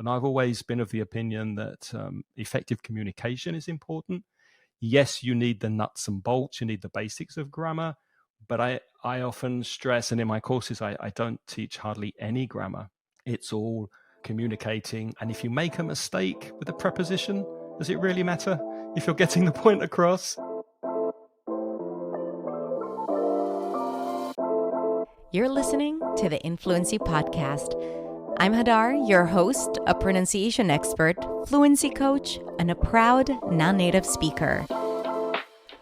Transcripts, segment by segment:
And I've always been of the opinion that effective communication is important. Yes, you need the nuts and bolts, you need the basics of grammar, but I often stress, and in my courses, I don't teach hardly any grammar. It's all communicating. And if you make a mistake with a preposition, does it really matter if you're getting the point across? You're listening to the Influency Podcast. I'm Hadar, your host, a pronunciation expert, fluency coach, and a proud non-native speaker.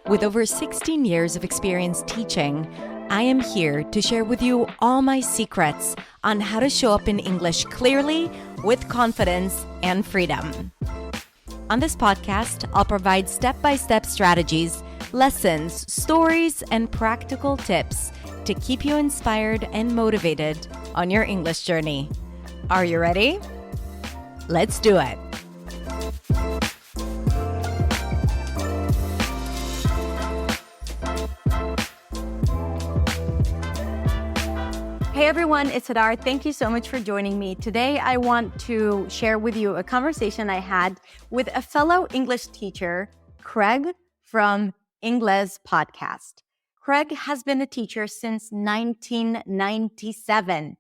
With over 16 years of experience teaching, I am here to share with you all my secrets on how to show up in English clearly, with confidence and freedom. On this podcast, I'll provide step-by-step strategies, lessons, stories, and practical tips to keep you inspired and motivated on your English journey. Are you ready? Let's do it. Hey everyone, it's Hadar. Thank you so much for joining me. Today, I want to share with you a conversation I had with a fellow English teacher, Craig from InglesPodcast. Craig has been a teacher since 1997,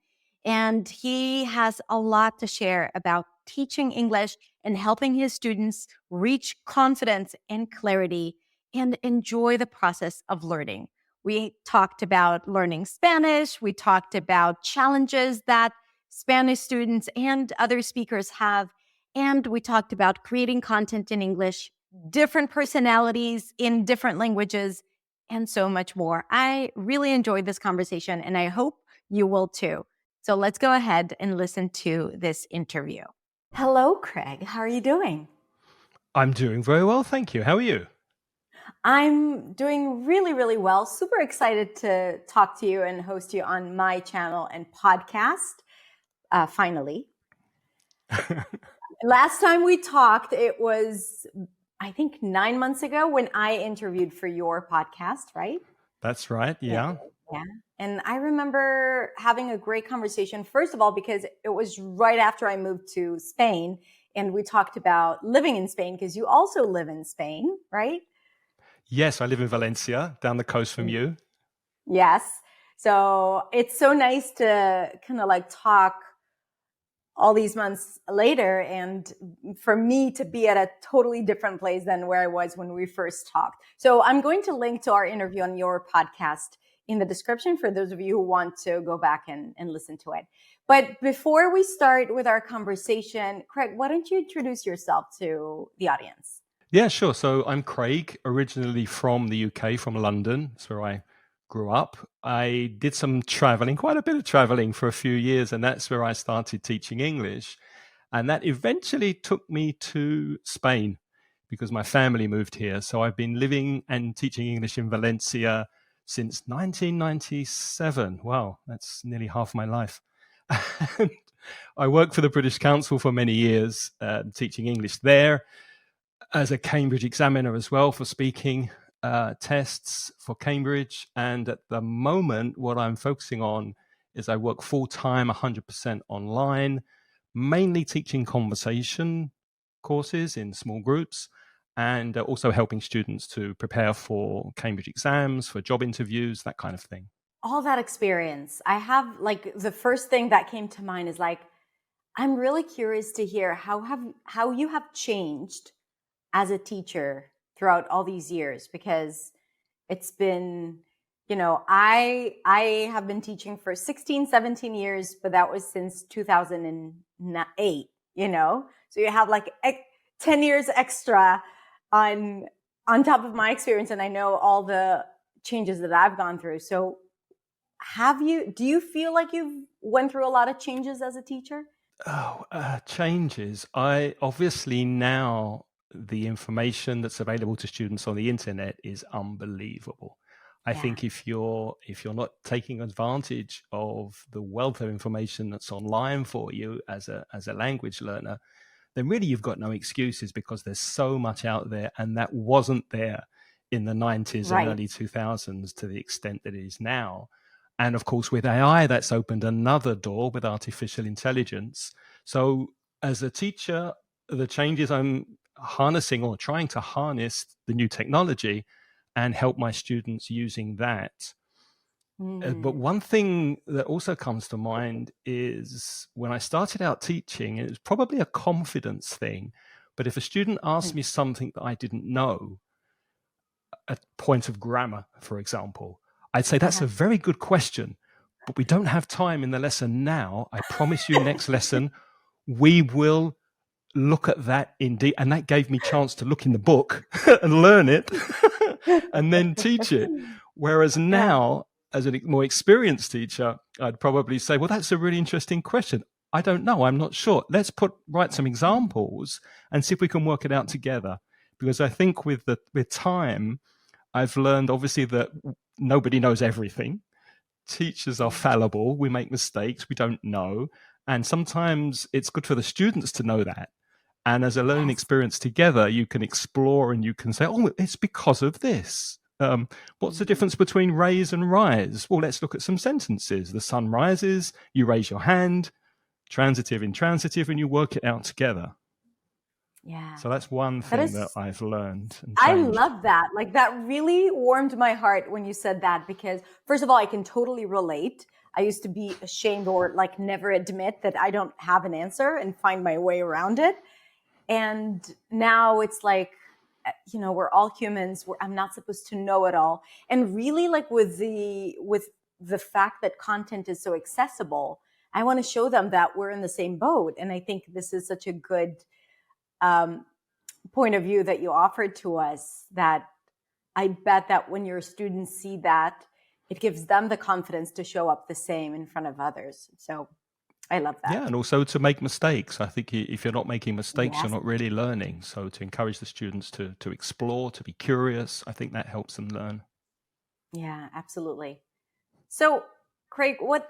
and he has a lot to share about teaching English and helping his students reach confidence and clarity and enjoy the process of learning. We talked about learning Spanish. We talked about challenges that Spanish students and other speakers have. And we talked about creating content in English, different personalities in different languages, and so much more. I really enjoyed this conversation, and I hope you will too. So let's go ahead and listen to this interview. Hello, Craig. How are you doing? I'm doing very well, thank you. How are you? I'm doing really, really well. Super excited to talk to you and host you on my channel and podcast, finally. Last time we talked, it was, I think, 9 months ago when I interviewed for your podcast, right? That's right, yeah. Yeah. And I remember having a great conversation, first of all, because it was right after I moved to Spain, and we talked about living in Spain, because you also live in Spain, right? Yes, I live in Valencia, down the coast from you. Yes. So it's so nice to kind of like talk all these months later, and for me to be at a totally different place than where I was when we first talked. So I'm going to link to our interview on your podcast in the description for those of you who want to go back and listen to it. But before we start with our conversation, Craig, why don't you introduce yourself to the audience? Yeah, sure. So I'm Craig, originally from the UK, from London. That's where I grew up. I did some traveling, quite a bit of traveling for a few years, and that's where I started teaching English. And that eventually took me to Spain because my family moved here. So I've been living and teaching English in Valencia since 1997. Wow, that's nearly half my life. And I worked for the British Council for many years, teaching English there, as a Cambridge examiner as well for speaking tests for Cambridge. And at the moment, what I'm focusing on is I work full-time, 100% online, mainly teaching conversation courses in small groups, and also helping students to prepare for Cambridge exams, for job interviews, that kind of thing. All that experience, I have, like, the first thing that came to mind is like, I'm really curious to hear how you have changed as a teacher throughout all these years, because it's been, I have been teaching for 16, 17 years, but that was since 2008, so you have like 10 years extra on top of my experience. And I know all the changes that I've gone through. So do you feel like you've went through a lot of changes as a teacher? Changes. I obviously now, the information that's available to students on the internet is unbelievable. I think if you're not taking advantage of the wealth of information that's online for you as a language learner, then really you've got no excuses, because there's so much out there, and that wasn't there in the 90s and early 2000s to the extent that it is now. And of course, with AI, that's opened another door with artificial intelligence. So As a teacher, the changes I'm harnessing or trying to harness the new technology and help my students using that. But one thing that also comes to mind is when I started out teaching, it was probably a confidence thing. But if a student asked me something that I didn't know, a point of grammar, for example, I'd say, that's a very good question, but we don't have time in the lesson now. I promise you next lesson, we will look at that indeed. And that gave me chance to look in the book and learn it and then teach it. Whereas now, as a more experienced teacher, I'd probably say, well, that's a really interesting question. I don't know. I'm not sure. Let's write some examples and see if we can work it out together. Because I think with time, I've learned obviously that nobody knows everything. Teachers are fallible. We make mistakes. We don't know. And sometimes it's good for the students to know that. And as a learning experience together, you can explore and you can say, oh, it's because of this. What's the difference between raise and rise? Well, let's look at some sentences. The sun rises, you raise your hand, transitive, intransitive, and you work it out together. Yeah. So that's one thing that I've learned and I changed. love that. Like, that really warmed my heart when you said that, because first of all, I can totally relate. I used to be ashamed or like never admit that I don't have an answer and find my way around it. And now it's like, you know, we're all humans. I'm not supposed to know it all. And really, like, with the fact that content is so accessible, I want to show them that we're in the same boat. And I think this is such a good point of view that you offered to us, that I bet that when your students see that, it gives them the confidence to show up the same in front of others. So I love that. Yeah, and also to make mistakes. I think if you're not making mistakes, you're not really learning. So to encourage the students to explore, to be curious, I think that helps them learn. Yeah, absolutely. So, Craig, what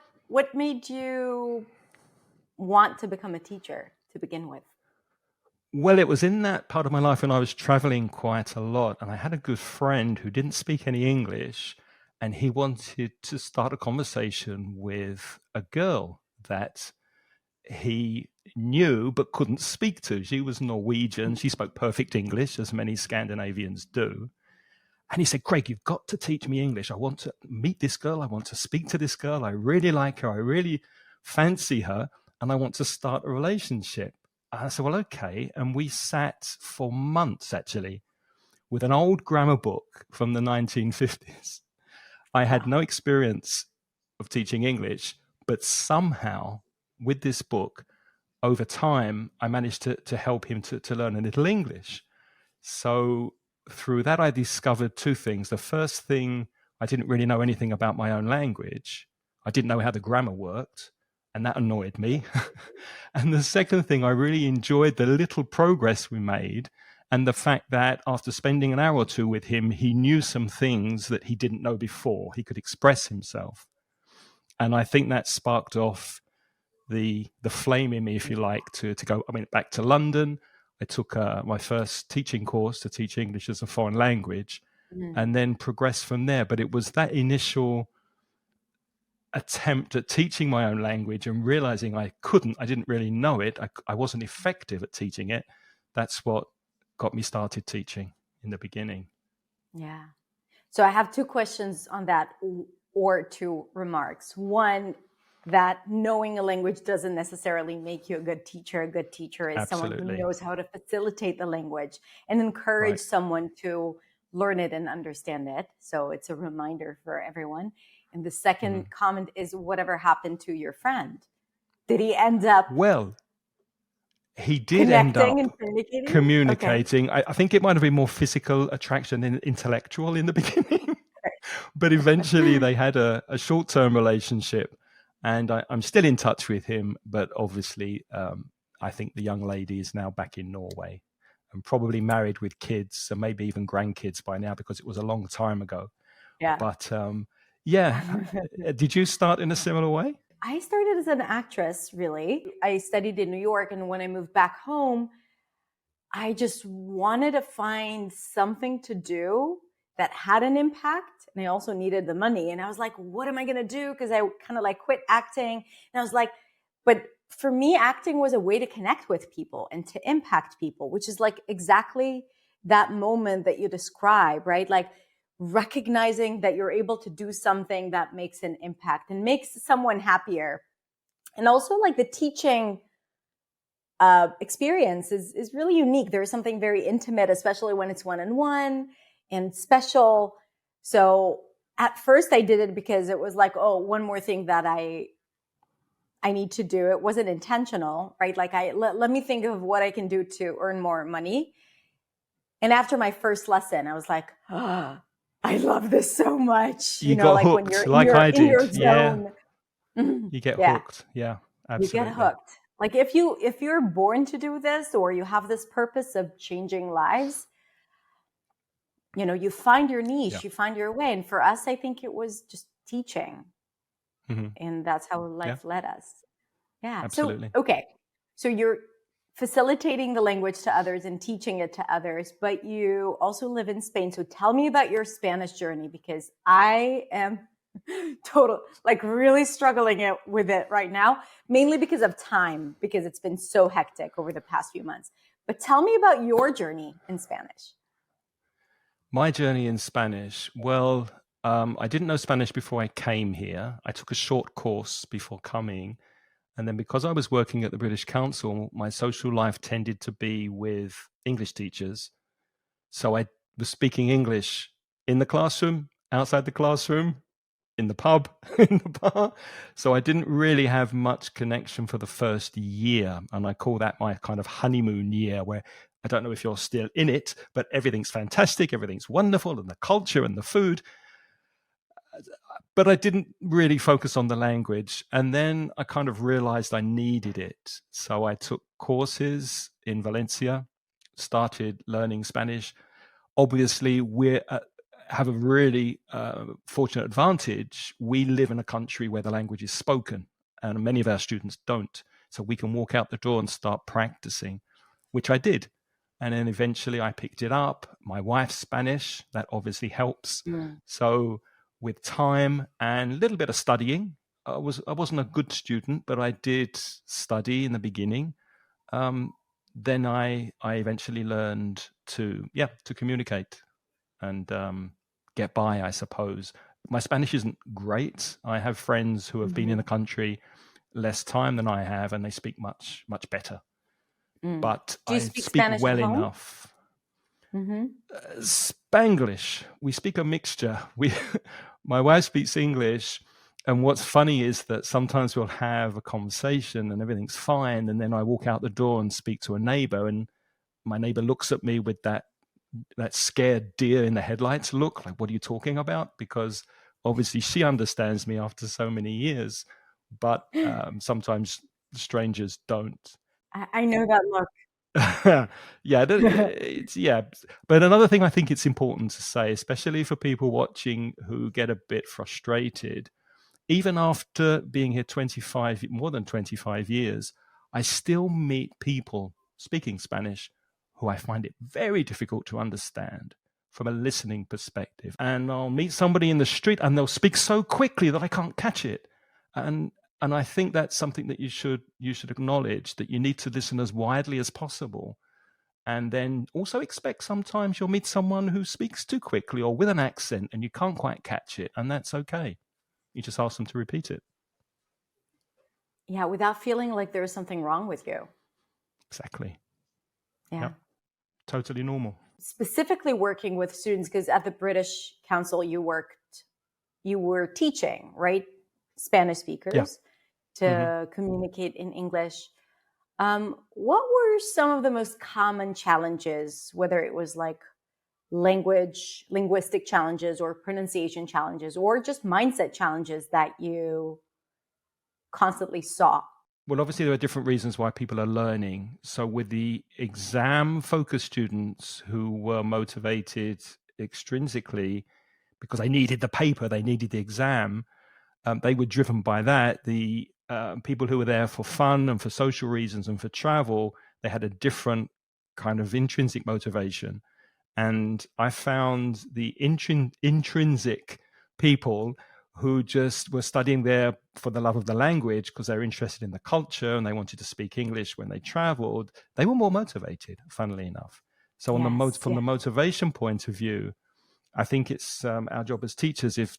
made you want to become a teacher to begin with? Well, it was in that part of my life when I was traveling quite a lot, and I had a good friend who didn't speak any English, and he wanted to start a conversation with a girl that he knew but couldn't speak to. She was Norwegian. She spoke perfect English, as many Scandinavians do. And he said, Craig, you've got to teach me English. I want to meet this girl. I want to speak to this girl. I really like her. I really fancy her. And I want to start a relationship. And I said, well, okay. And we sat for months, actually, with an old grammar book from the 1950s. I had no experience of teaching English, but somehow with this book, over time, I managed to help him to learn a little English. So through that, I discovered two things. The first thing, I didn't really know anything about my own language. I didn't know how the grammar worked, and that annoyed me. And the second thing, I really enjoyed the little progress we made, and the fact that after spending an hour or two with him, he knew some things that he didn't know before. He could express himself. And I think that sparked off the flame in me, if you like, to go. I mean, back to London. I took my first teaching course to teach English as a foreign language, and then progressed from there. But it was that initial attempt at teaching my own language and realizing I didn't really know it. I wasn't effective at teaching it. That's what got me started teaching in the beginning. Yeah. So I have two questions on that, or two remarks. One, that knowing a language doesn't necessarily make you a good teacher. A good teacher is someone who knows how to facilitate the language and encourage someone to learn it and understand it. So it's a reminder for everyone. And the second comment is, whatever happened to your friend? Did he end up... Well, he did end up communicating. Okay. I think it might have been more physical attraction than intellectual in the beginning. But eventually they had a short-term relationship, and I'm still in touch with him. But obviously, I think the young lady is now back in Norway and probably married with kids, and maybe even grandkids by now, because it was a long time ago. Yeah. But did you start in a similar way? I started as an actress, really. I studied in New York, and when I moved back home, I just wanted to find something to do that had an impact. And I also needed the money. And I was like, what am I going to do? Because I kind of like quit acting. And I was like, but for me, acting was a way to connect with people and to impact people, which is like exactly that moment that you describe, right? Like recognizing that you're able to do something that makes an impact and makes someone happier. And also like the teaching experience is really unique. There's something very intimate, especially when it's one-on-one and special. So at first I did it because it was like, oh, one more thing that I need to do. It wasn't intentional, right? Like let me think of what I can do to earn more money. And after my first lesson, I was like, oh, I love this so much. You got Like hooked, when you're like I in your did. Yeah, zone. Mhm. you get Yeah, hooked. Yeah, you get absolutely. hooked. Like if you're born to do this, or you have this purpose of changing lives, you find your niche, Yeah. you find your way. And for us, I think it was just teaching. Hmm. And that's how Yeah, life led us. Yeah. So, absolutely. okay. So you're facilitating the language to others and teaching it to others, but you also live in Spain. So tell me about your Spanish journey, because I am really struggling with it right now, mainly because of time, because it's been so hectic over the past few months. But tell me about your journey in Spanish. My journey in Spanish. Well, I didn't know Spanish before I came here. I took a short course before coming. And then because I was working at the British Council, my social life tended to be with English teachers. So I was speaking English in the classroom, outside the classroom, in the pub, in the bar. So I didn't really have much connection for the first year. And I call that my kind of honeymoon year, where I don't know if you're still in it, but everything's fantastic, everything's wonderful, and the culture and the food. But I didn't really focus on the language. And then I kind of realized I needed it. So I took courses in Valencia, started learning Spanish. Obviously, we have a really fortunate advantage. We live in a country where the language is spoken, and many of our students don't. So we can walk out the door and start practicing, which I did. And then eventually I picked it up. My wife's Spanish, that obviously helps. So with time and a little bit of studying, I wasn't a good student, but I did study in the beginning. Then I eventually learned to communicate and get by, I suppose. My Spanish isn't great. I have friends who have been in the country less time than I have, and they speak much, much better. But Do you I speak speak Spanish at well home? enough. Spanglish. We speak a mixture. My wife speaks English, and what's funny is that sometimes we'll have a conversation and everything's fine, and then I walk out the door and speak to a neighbor, and my neighbor looks at me with that scared deer in the headlights look, like, what are you talking about? Because obviously she understands me after so many years, but sometimes strangers don't. I know that look. Yeah. But another thing I think it's important to say, especially for people watching who get a bit frustrated, even after being here more than 25 years, I still meet people speaking Spanish who I find it very difficult to understand from a listening perspective. And I'll meet somebody in the street and they'll speak so quickly that I can't catch it. And I think that's something that you should acknowledge, that you need to listen as widely as possible. And then also expect sometimes you'll meet someone who speaks too quickly or with an accent and you can't quite catch it. And that's okay. You just ask them to repeat it. Yeah, without feeling like there's something wrong with you. Exactly. Yeah. Yep. Totally normal. Specifically working with students, because at the British Council you were teaching, right? Spanish speakers to communicate in English. What were some of the most common challenges, whether it was like linguistic challenges or pronunciation challenges or just mindset challenges that you constantly saw? Well, obviously, there are different reasons why people are learning. So with the exam-focused students who were motivated extrinsically because they needed the paper, they needed the exam, they were driven by that. The people who were there for fun and for social reasons and for travel, they had a different kind of intrinsic motivation. And I found the intrinsic people who just were studying there for the love of the language because they were interested in the culture and they wanted to speak English when they traveled, they were more motivated, funnily enough. So from the motivation point of view, I think it's our job as teachers, if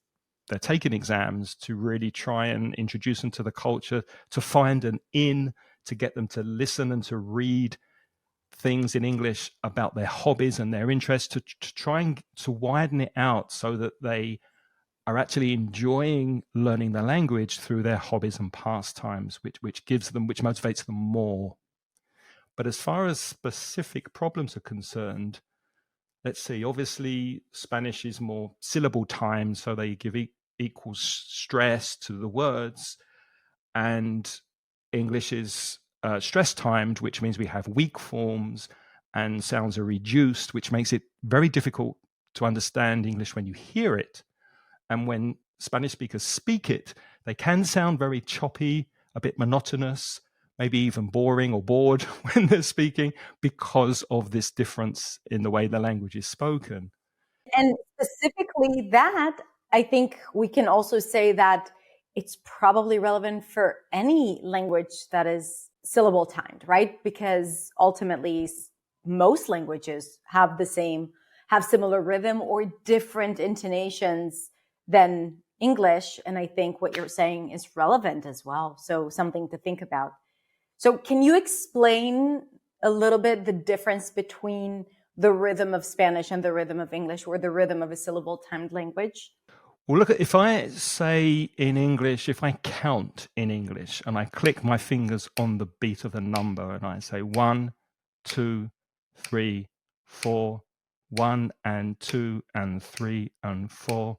they're taking exams, to really try and introduce them to the culture, to find an in, to get them to listen and to read things in English about their hobbies and their interests, to try and to widen it out so that they are actually enjoying learning the language through their hobbies and pastimes, which motivates them more. But as far as specific problems are concerned, let's see, obviously Spanish is more syllable time, so they give equal stress to the words, and English is stress timed, which means we have weak forms and sounds are reduced, which makes it very difficult to understand English when you hear it. And when Spanish speakers speak it, they can sound very choppy, a bit monotonous, maybe even boring or bored when they're speaking because of this difference in the way the language is spoken. And specifically that, I think we can also say that it's probably relevant for any language that is syllable timed, right? Because ultimately most languages have similar rhythm or different intonations than English. And I think what you're saying is relevant as well. So something to think about. So can you explain a little bit the difference between the rhythm of Spanish and the rhythm of English, or the rhythm of a syllable timed language? Well, look, if I say in English, if I count in English and I click my fingers on the beat of the number and I say 1, 2, 3, 4, 1 and 2 and 3 and 4,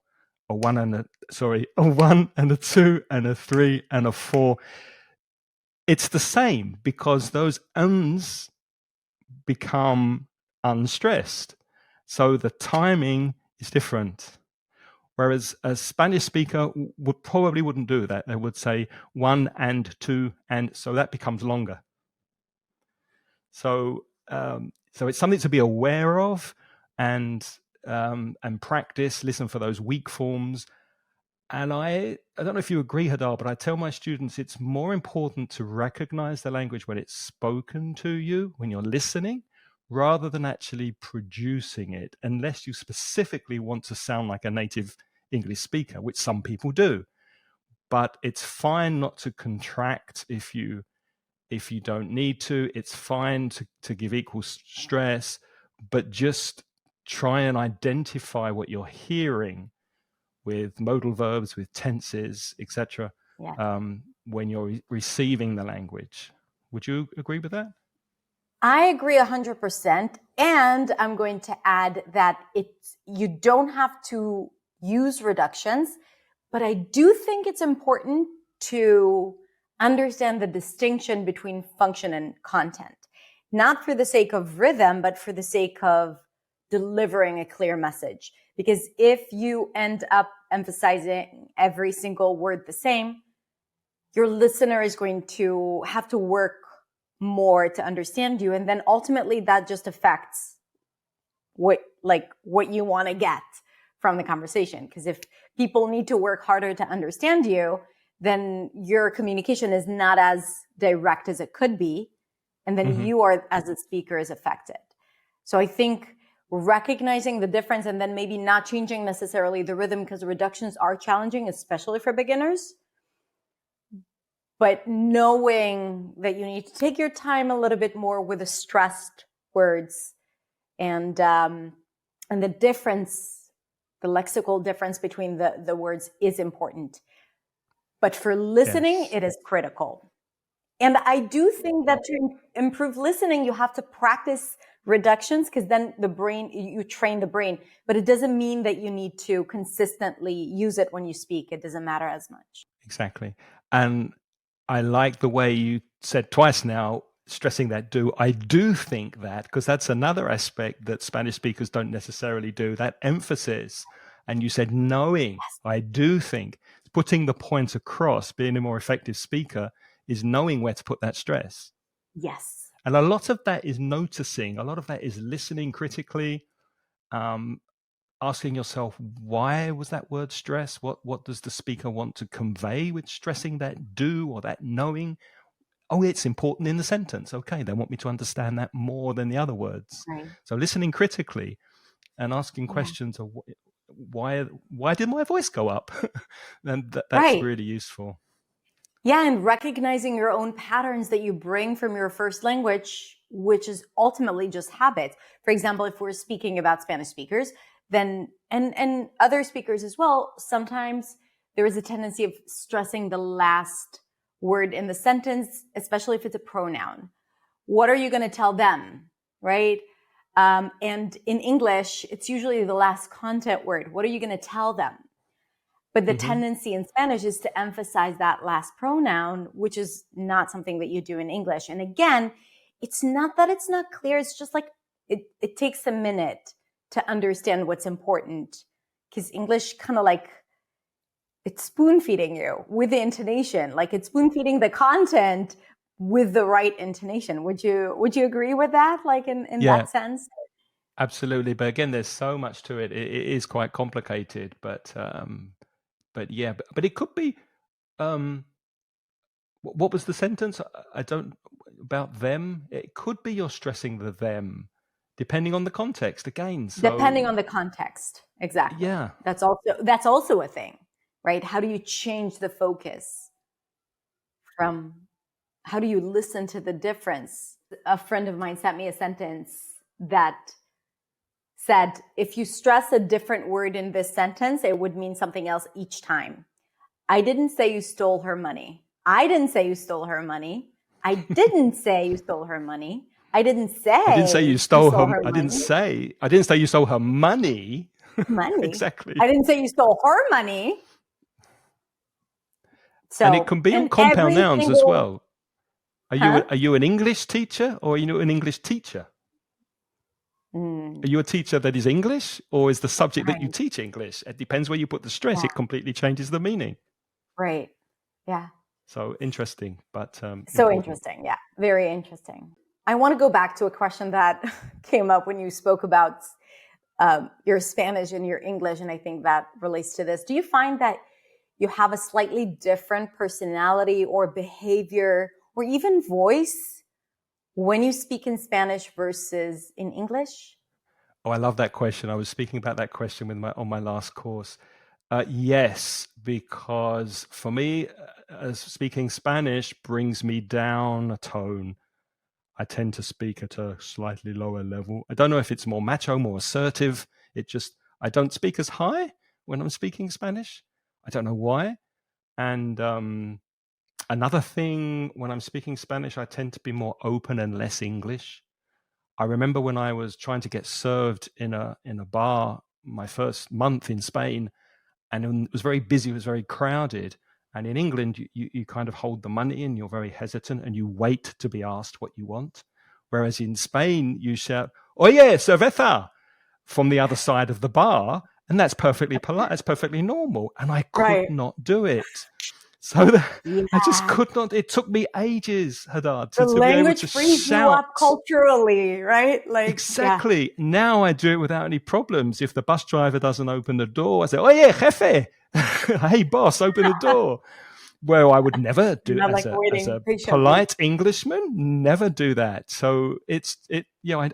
a 1 and a 2 and a 3 and a 4, it's the same because those uns become unstressed. So the timing is different. Whereas a Spanish speaker wouldn't do that. They would say 1 and 2, and so that becomes longer. So it's something to be aware of and practice. Listen for those weak forms. And I don't know if you agree, Hadar, but I tell my students it's more important to recognize the language when it's spoken to you, when you're listening, rather than actually producing it, unless you specifically want to sound like a native English speaker, which some people do. But it's fine not to contract if you don't need to. It's fine to give equal stress, but just try and identify what you're hearing with modal verbs, with tenses, etc. When you're receiving the language. Would you agree with that? I agree 100%. And I'm going to add that you don't have to use reductions, but I do think it's important to understand the distinction between function and content, not for the sake of rhythm, but for the sake of delivering a clear message. Because if you end up emphasizing every single word the same, your listener is going to have to work more to understand you. And then ultimately that just affects what you want to get from the conversation. Because if people need to work harder to understand you, then your communication is not as direct as it could be. And then you are, as a speaker, is affected. So I think recognizing the difference and then maybe not changing necessarily the rhythm, because reductions are challenging, especially for beginners. But knowing that you need to take your time a little bit more with the stressed words and the difference, the lexical difference between the words is important. But for listening, It is critical. And I do think that to improve listening, you have to practice reductions, because then you train the brain. But it doesn't mean that you need to consistently use it when you speak. It doesn't matter as much. Exactly. And I like the way you said twice now, stressing that I do think that, because that's another aspect that Spanish speakers don't necessarily do, that emphasis. And you said knowing, yes. I do think, putting the point across, being a more effective speaker, is knowing where to put that stress. Yes. And a lot of that is noticing. A lot of that is listening critically. asking yourself, why was that word stress? What does the speaker want to convey with stressing that do or that knowing? Oh, it's important in the sentence. Okay, they want me to understand that more than the other words. Right. So listening critically and asking Yeah. questions of why did my voice go up? And that's Right. really useful. Yeah, and recognizing your own patterns that you bring from your first language, which is ultimately just habits. For example, if we're speaking about Spanish speakers, then and other speakers as well, sometimes there is a tendency of stressing the last word in the sentence, especially if it's a pronoun. What are you going to tell them, right? And in English, it's usually the last content word. What are you going to tell them? But the tendency in Spanish is to emphasize that last pronoun, which is not something that you do in English. And again, it's not that it's not clear. It's just like it takes a minute to understand what's important, because English kind of like it's spoon feeding you with the intonation, like it's spoon feeding the content with the right intonation. Would you agree with that? Like in that sense? Absolutely. But again, there's so much to it. It is quite complicated, but yeah, but it could be. What was the sentence? I don't about them. It could be you're stressing the them, depending on the context. Again, so Depending on the context, exactly. yeah, That's also a thing, right? How do you change the focus from? How do you listen to the difference? A friend of mine sent me a sentence that said, if you stress a different word in this sentence, it would mean something else each time. I didn't say you stole her money. I didn't say you stole her money. I didn't say you stole her money. I didn't say you stole her. money. I didn't say you stole her money. Money. Exactly. I didn't say you stole her money. So, and it can be on compound nouns as well. Are you an English teacher or are you an English teacher? Are you a teacher that is English, or is the subject that you teach English? It depends where you put the stress. Yeah. It completely changes the meaning. Right. Yeah. So interesting, but so important. interesting. Yeah. Very interesting. I want to go back to a question that came up when you spoke about your Spanish and your English, and I think that relates to this. Do you find that you have a slightly different personality or behavior or even voice when you speak in Spanish versus in English? Oh, I love that question. I was speaking about that question on my last course. Yes, because for me, speaking Spanish brings me down a tone. I tend to speak at a slightly lower level. I don't know if it's more macho, more assertive. I don't speak as high when I'm speaking Spanish. I don't know why. And another thing, when I'm speaking Spanish, I tend to be more open and less English. I remember when I was trying to get served in a bar my first month in Spain, and it was very busy, it was very crowded. And in England, you kind of hold the money and you're very hesitant and you wait to be asked what you want. Whereas in Spain, you shout, "Oye, cerveza," from the other side of the bar. And that's perfectly polite. That's perfectly normal. And I could not do it. So I just could not. It took me ages, Hadar, to be able to frees shout. You up culturally, right? Like exactly. Yeah. Now I do it without any problems. If the bus driver doesn't open the door, I say, "Oye, jefe," hey boss, open the door. Well, I would never do as a polite Englishman. Never do that. So I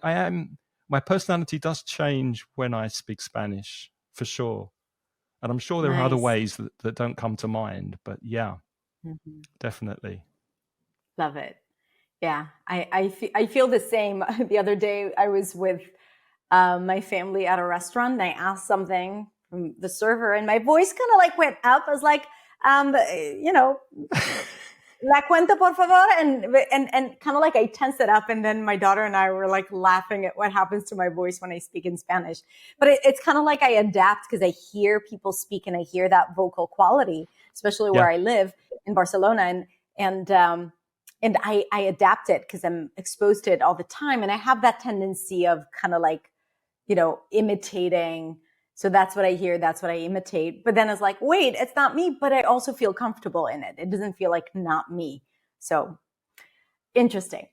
am. My personality does change when I speak Spanish, for sure. And I'm sure there are other ways that don't come to mind. But yeah, definitely. Love it. Yeah, I feel the same. The other day I was with my family at a restaurant and I asked something from the server and my voice kind of like went up. I was like, la cuenta por favor, and kind of like I tensed it up, and then my daughter and I were like laughing at what happens to my voice when I speak in Spanish. But it's kind of like I adapt because I hear people speak and I hear that vocal quality, especially where I live in Barcelona, and I adapt it because I'm exposed to it all the time, and I have that tendency of kind of like, imitating. So that's what I hear. That's what I imitate. But then it's like, wait, it's not me, but I also feel comfortable in it. It doesn't feel like not me. So interesting.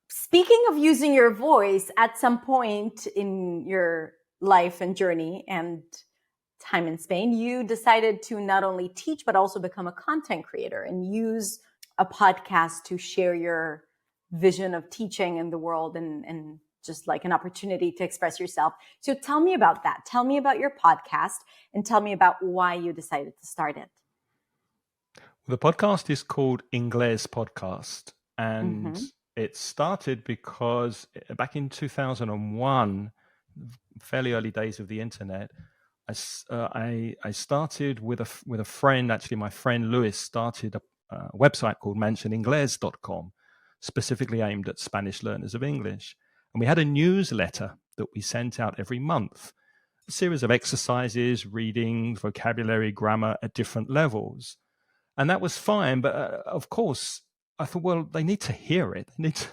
Speaking of using your voice, at some point in your life and journey and time in Spain, you decided to not only teach, but also become a content creator and use a podcast to share your vision of teaching in the world and just like an opportunity to express yourself. So tell me about that. Tell me about your podcast and tell me about why you decided to start it. The podcast is called InglesPodcast, and it started because back in 2001, fairly early days of the internet, I started with a friend. Actually, my friend Luis started a website called mentioningles.com, specifically aimed at Spanish learners of English. And we had a newsletter that we sent out every month, a series of exercises, reading, vocabulary, grammar at different levels. And that was fine. But of course, I thought, well, they need to hear it. They need to,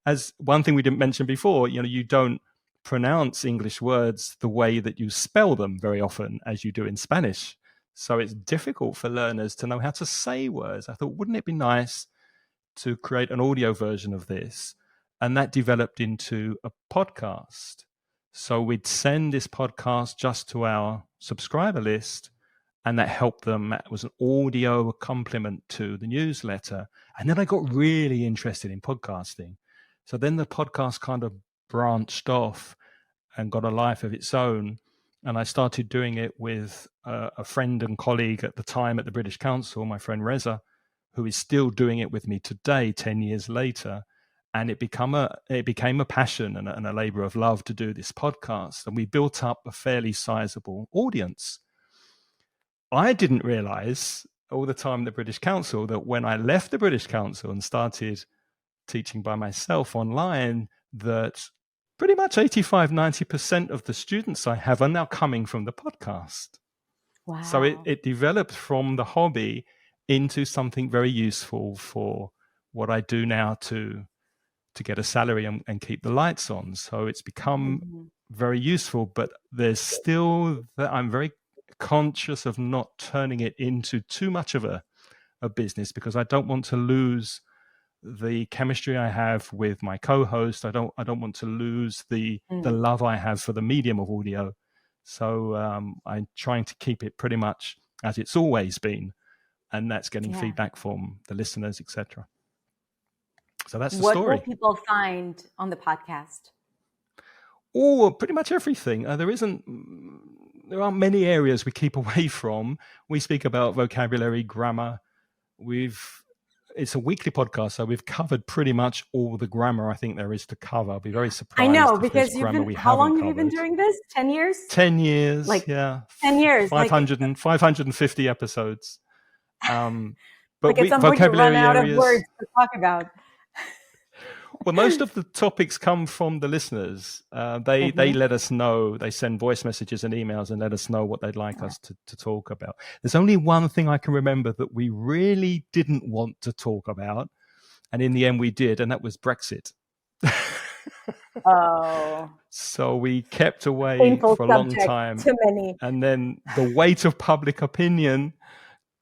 as one thing we didn't mention before, you don't pronounce English words the way that you spell them very often as you do in Spanish. So it's difficult for learners to know how to say words. I thought, wouldn't it be nice to create an audio version of this? And that developed into a podcast. So we'd send this podcast just to our subscriber list, and that helped them. It was an audio accompaniment to the newsletter. And then I got really interested in podcasting. So then the podcast kind of branched off and got a life of its own. And I started doing it with a friend and colleague at the time at the British Council, my friend Reza, who is still doing it with me today, 10 years later. And it became a passion and a labor of love to do this podcast. And we built up a fairly sizable audience. I didn't realize all the time at the British Council that when I left the British Council and started teaching by myself online, that pretty much 85-90% of the students I have are now coming from the podcast. Wow. So it developed from the hobby into something very useful for what I do now to get a salary and keep the lights on. So it's become very useful, but there's still that I'm very conscious of not turning it into too much of a business, because I don't want to lose the chemistry I have with my co-host. I don't want to lose the love I have for the medium of audio. So I'm trying to keep it pretty much as it's always been, and that's getting feedback from the listeners, etc. So that's the story. What will people find on the podcast? Oh, pretty much everything. There aren't many areas we keep away from. We speak about vocabulary, grammar. It's a weekly podcast, so we've covered pretty much all the grammar I think there is to cover. I'll be very surprised. I know, because how long have you been doing this? 10 years? 10 years, 10 years. 550 episodes. But at some point you run out of words to talk about. Well, most of the topics come from the listeners. They let us know. They send voice messages and emails and let us know what they'd like us to talk about. There's only one thing I can remember that we really didn't want to talk about, and in the end we did, and that was Brexit. Oh. So we kept away Painful for a long time. Too many. And then the weight of public opinion.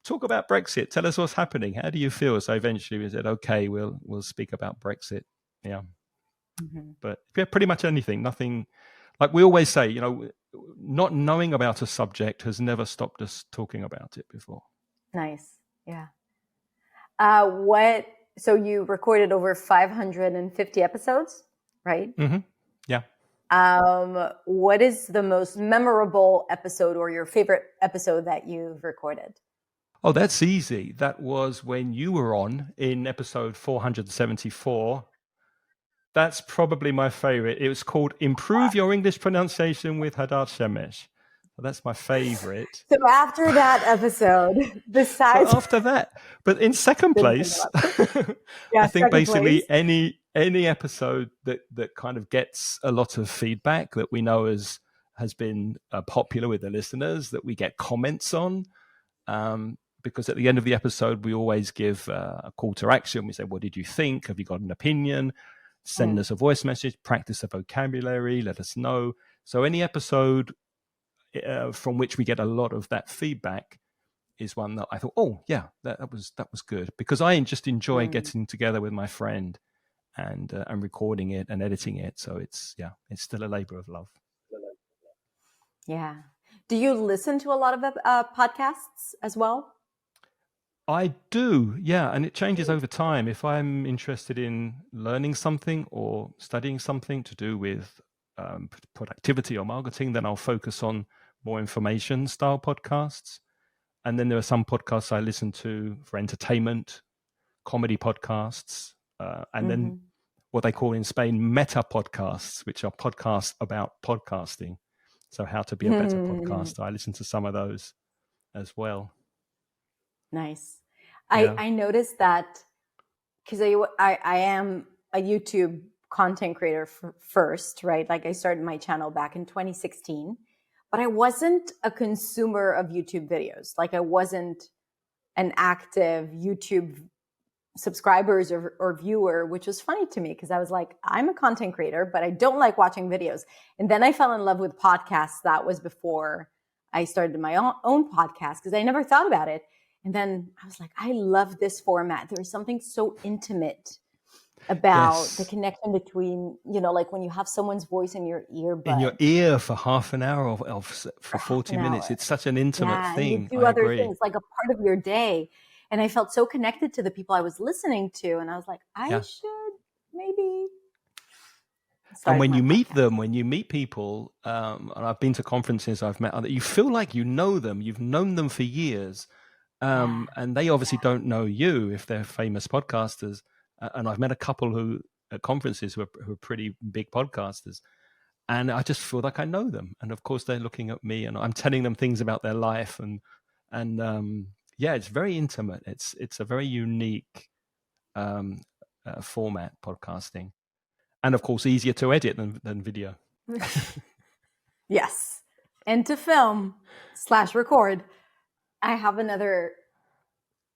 Talk about Brexit. Tell us what's happening. How do you feel? So eventually we said, okay, we'll speak about Brexit. Yeah. But pretty much anything, nothing. Like we always say, not knowing about a subject has never stopped us talking about it before. Nice. Yeah. So you recorded over 550 episodes, right? Yeah. What is the most memorable episode or your favorite episode that you've recorded? Oh, that's easy. That was when you were on in episode 474. That's probably my favorite. It was called Improve Your English Pronunciation with Hadar Shemesh. So that's my favorite. So after that episode, besides... So after that, but in second place, I think basically any episode that kind of gets a lot of feedback that we know has been popular with the listeners, that we get comments on, because at the end of the episode, we always give a call to action. We say, what did you think? Have you got an opinion? Send us a voice message, practice a vocabulary, let us know. So any episode from which we get a lot of that feedback is one that I thought, oh yeah, that was good, because I just enjoy getting together with my friend and recording it and editing it. So it's still a labor of love. Yeah. Do you listen to a lot of podcasts as well? I do, yeah, and it changes over time. If I'm interested in learning something or studying something to do with productivity or marketing, then I'll focus on more information style podcasts. And then there are some podcasts I listen to for entertainment, comedy podcasts, and then Mm-hmm. what they call in Spain meta podcasts, which are podcasts about podcasting. So how to be a better podcaster. I listen to some of those as well. Nice. Yeah. I noticed that because I am a YouTube content creator first, right? Like I started my channel back in 2016, but I wasn't a consumer of YouTube videos. Like I wasn't an active YouTube subscribers or viewer, which was funny to me because I was like, I'm a content creator, but I don't like watching videos. And then I fell in love with podcasts. That was before I started my own podcast because I never thought about it. And then I was like, I love this format. There's something so intimate about the Yes. connection between, like when you have someone's voice in your In your earbud ear for half an hour for for half 40 an minutes. hour. It's such an intimate Yeah. And you thing. do I other agree. things like a part of your day. And I felt so connected to the people I was listening to. And I was like, I Yeah. should maybe And start when my you meet podcast. them, when you meet people, and I've been to conferences, I've met other, you feel like you know them. You've known them for years. Yeah. And they obviously don't know you if they're famous podcasters. And I've met a couple who at conferences who are pretty big podcasters. And I just feel like I know them. And of course, they're looking at me, and I'm telling them things about their life, and yeah, it's very intimate. It's a very unique um, format, podcasting, and of course, easier to edit than video. Yes. And to film/record, I have another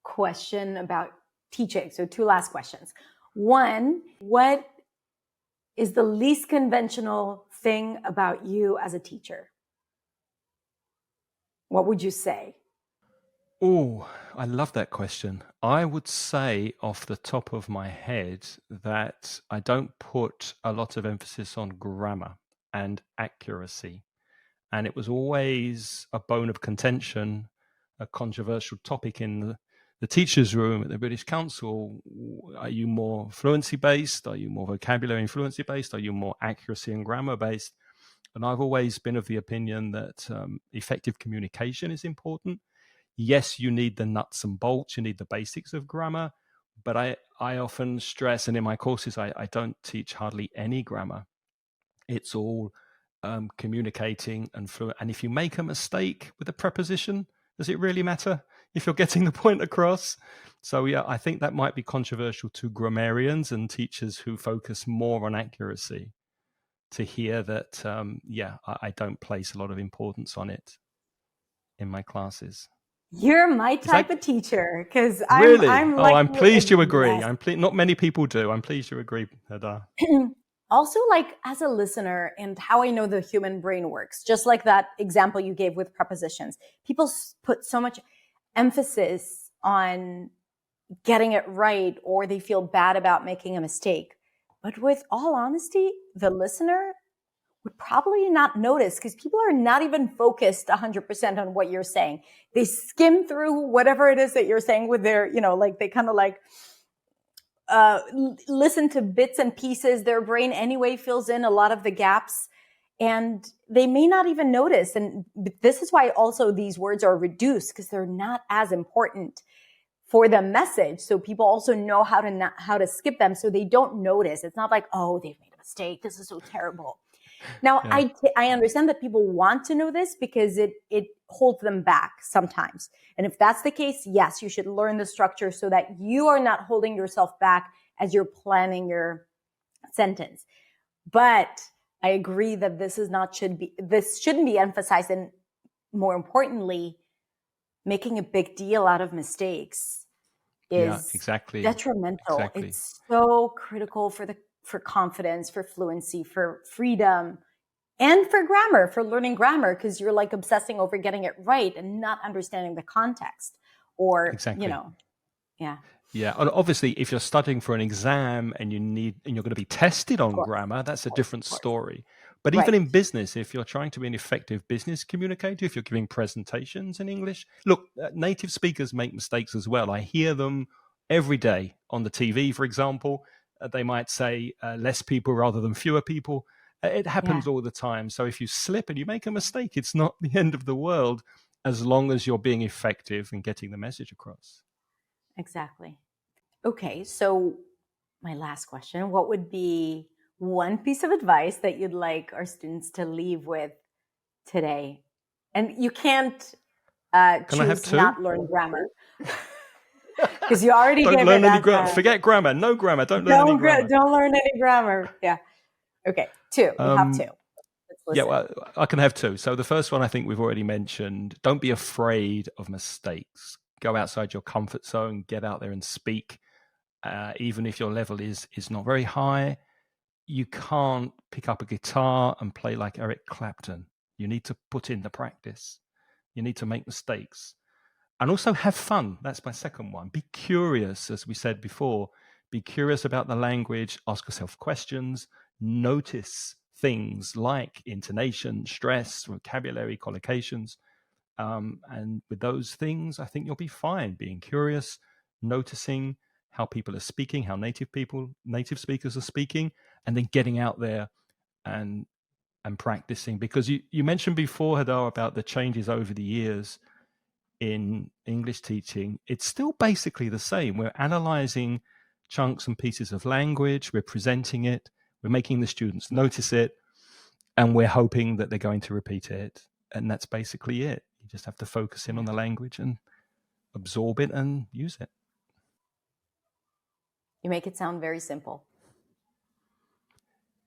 question about teaching. So 2 last questions. One, what is the least conventional thing about you as a teacher? What would you say? Oh, I love that question. I would say off the top of my head that I don't put a lot of emphasis on grammar and accuracy. And it was always a bone of contention, a controversial topic in the teachers' room at the British Council. Are you more fluency based? Are you more vocabulary and fluency based? Are you more accuracy and grammar based? And I've always been of the opinion that effective communication is important. Yes, you need the nuts and bolts, you need the basics of grammar, but I often stress, and in my courses, I don't teach hardly any grammar. It's all communicating and fluent. And if you make a mistake with a preposition, does it really matter if you're getting the point across? So yeah, I think that might be controversial to grammarians and teachers who focus more on accuracy, to hear that, I don't place a lot of importance on it in my classes. You're my Is type that of teacher because really? I'm Oh, like I'm you. pleased you agree. Yes. Not many people do. I'm pleased you agree, Hadar. Also, like as a listener and how I know the human brain works, just like that example you gave with prepositions, people put so much emphasis on getting it right or they feel bad about making a mistake. But with all honesty, the listener would probably not notice because people are not even focused 100% on what you're saying. They skim through whatever it is that you're saying with their, like they kind of like listen to bits and pieces. Their brain anyway fills in a lot of the gaps and they may not even notice. And this is why also these words are reduced because they're not as important for the message. So people also know how to skip them so they don't notice. It's not like, oh, they've made a mistake. This is so terrible. Now, Yeah, I understand that people want to know this because it holds them back sometimes. And if that's the case, yes, you should learn the structure so that you are not holding yourself back as you're planning your sentence. But I agree that this shouldn't be emphasized. And more importantly, making a big deal out of mistakes yeah, is exactly. detrimental. Exactly. It's so critical for confidence, for fluency, for freedom, and for grammar, for learning grammar, because you're like obsessing over getting it right and not understanding the context or, Exactly. yeah. Yeah, and obviously, if you're studying for an exam and you're going to be tested on Of grammar, that's a different course. story. But even Right. in business, if you're trying to be an effective business communicator, if you're giving presentations in English, look, native speakers make mistakes as well. I hear them every day on the TV, for example. They might say less people rather than fewer people. It happens Yeah, all the time. So if you slip and you make a mistake, it's not the end of the world as long as you're being effective and getting the message across. exactly. Okay, so my last question, what would be one piece of advice that you'd like our students to leave with today? And you can't Can I have choose two? not learn grammar because you already Don't gave learn it any as grammar. a Forget grammar. No grammar. Don't learn any grammar. don't learn any grammar. Yeah. Okay, two. You have two. Let's Yeah, listen. well, I can have two. So the first one I think we've already mentioned. Don't be afraid of mistakes. Go outside your comfort zone. Get out there and speak. Even if your level is not very high, you can't pick up a guitar and play like Eric Clapton. You need to put in the practice. You need to make mistakes. And also have fun. That's my second one. Be curious, as we said before. Be curious about the language. Ask yourself questions. Notice things like intonation, stress, vocabulary, collocations. And with those things, I think you'll be fine. Being curious, noticing how people are speaking, how native speakers are speaking, and then getting out there and practicing. Because you mentioned before, Hadar, about the changes over the years in English teaching. It's still basically the same. We're analyzing chunks and pieces of language, we're presenting it, we're making the students notice it, and we're hoping that they're going to repeat it. And that's basically it. You just have to focus in on the language and absorb it and use it. You make it sound very simple.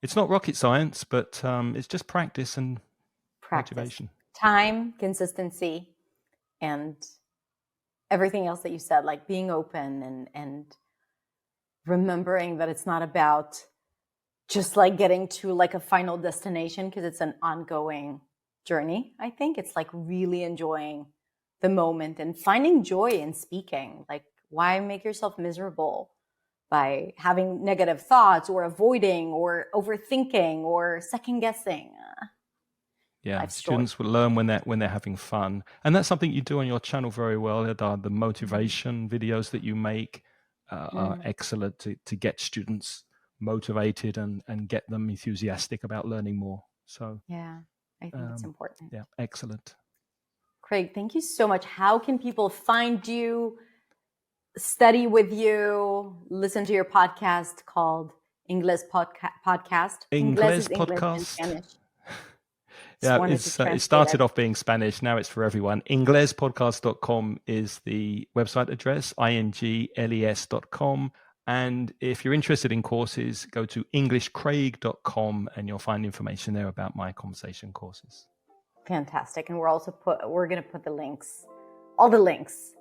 It's not rocket science, but it's just practice and Practice. motivation. Time, consistency, and everything else that you said, like being open and remembering that it's not about just like getting to like a final destination, because it's an ongoing journey. I think it's like really enjoying the moment and finding joy in speaking. Like, why make yourself miserable by having negative thoughts or avoiding or overthinking or second guessing? Yeah, students will learn when they're having fun, and that's something you do on your channel very well. The motivation videos that you make are excellent to get students motivated and get them enthusiastic about learning more. So yeah, I think it's important. Yeah, excellent. Craig, thank you so much. How can people find you, study with you, listen to your podcast called InglesPodcast? Inglés is English in Spanish. Yeah, it started off being Spanish. Now it's for everyone. InglesPodcast.com is the website address, ingles.com. And if you're interested in courses, go to EnglishCraig.com and you'll find information there about my conversation courses. Fantastic. And we're going to put the links, all the links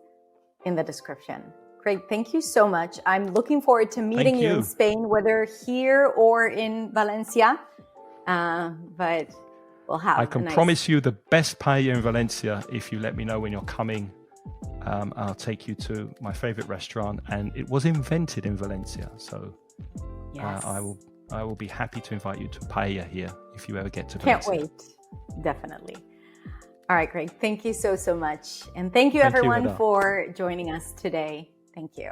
in the description. Craig, thank you so much. I'm looking forward to meeting you in Spain, whether here or in Valencia. But we'll have I can promise you the best paella in Valencia if you let me know when you're coming. I'll take you to my favorite restaurant, and it was invented in Valencia. So yes. I will be happy to invite you to paella here if you ever get to Valencia. Valencia. Can't wait. Definitely. All right, Craig. Thank you so much. And thank you everyone for joining us today. Thank you.